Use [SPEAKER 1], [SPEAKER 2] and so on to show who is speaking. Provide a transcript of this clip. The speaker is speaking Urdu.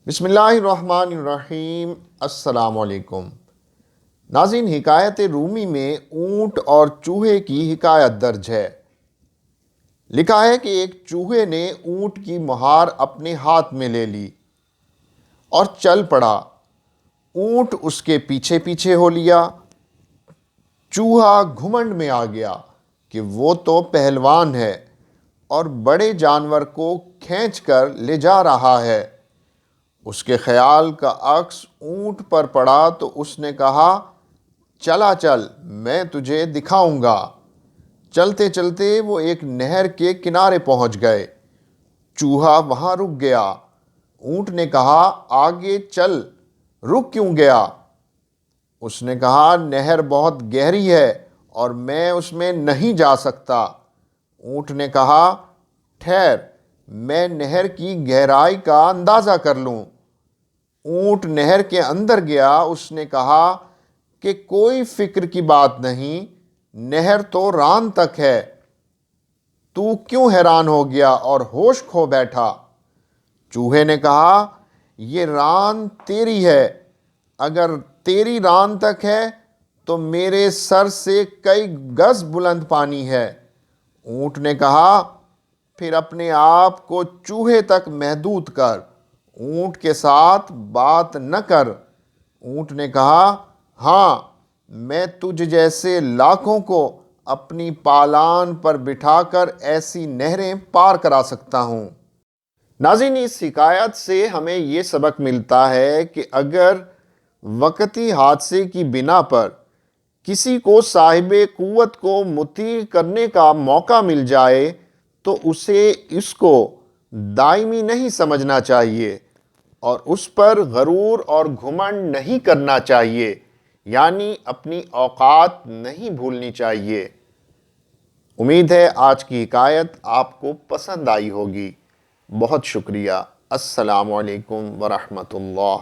[SPEAKER 1] بسم اللہ الرحمن الرحیم۔ السلام علیکم ناظرین، حکایت رومی میں اونٹ اور چوہے کی حکایت درج ہے۔ لکھا ہے کہ ایک چوہے نے اونٹ کی مہار اپنے ہاتھ میں لے لی اور چل پڑا۔ اونٹ اس کے پیچھے پیچھے ہو لیا۔ چوہا گھمنڈ میں آ گیا کہ وہ تو پہلوان ہے اور بڑے جانور کو کھینچ کر لے جا رہا ہے۔ اس کے خیال کا عکس اونٹ پر پڑا تو اس نے کہا، چلا چل، میں تجھے دکھاؤں گا۔ چلتے چلتے وہ ایک نہر کے کنارے پہنچ گئے۔ چوہا وہاں رک گیا۔ اونٹ نے کہا، آگے چل، رک کیوں گیا؟ اس نے کہا، نہر بہت گہری ہے اور میں اس میں نہیں جا سکتا۔ اونٹ نے کہا، ٹھہر، میں نہر کی گہرائی کا اندازہ کر لوں۔ اونٹ نہر کے اندر گیا۔ اس نے کہا کہ کوئی فکر کی بات نہیں، نہر تو ران تک ہے۔ تو کیوں حیران ہو گیا اور ہوش کھو بیٹھا؟ چوہے نے کہا، یہ ران تیری ہے۔ اگر تیری ران تک ہے تو میرے سر سے کئی گز بلند پانی ہے۔ اونٹ نے کہا، پھر اپنے آپ کو چوہے تک محدود کر، اونٹ کے ساتھ بات نہ کر۔ اونٹ نے کہا، ہاں، میں تجھ جیسے لاکھوں کو اپنی پالان پر بٹھا کر ایسی نہریں پار کرا سکتا ہوں۔ ناظرین، اس حکایت سے ہمیں یہ سبق ملتا ہے کہ اگر وقتی حادثے کی بنا پر کسی کو صاحب قوت کو مطیع کرنے کا موقع مل جائے تو اسے اس کو دائمی نہیں سمجھنا چاہیے اور اس پر غرور اور گھمنڈ نہیں کرنا چاہیے، یعنی اپنی اوقات نہیں بھولنی چاہیے۔ امید ہے آج کی حکایت آپ کو پسند آئی ہوگی۔ بہت شکریہ۔ السلام علیکم ورحمۃ اللہ۔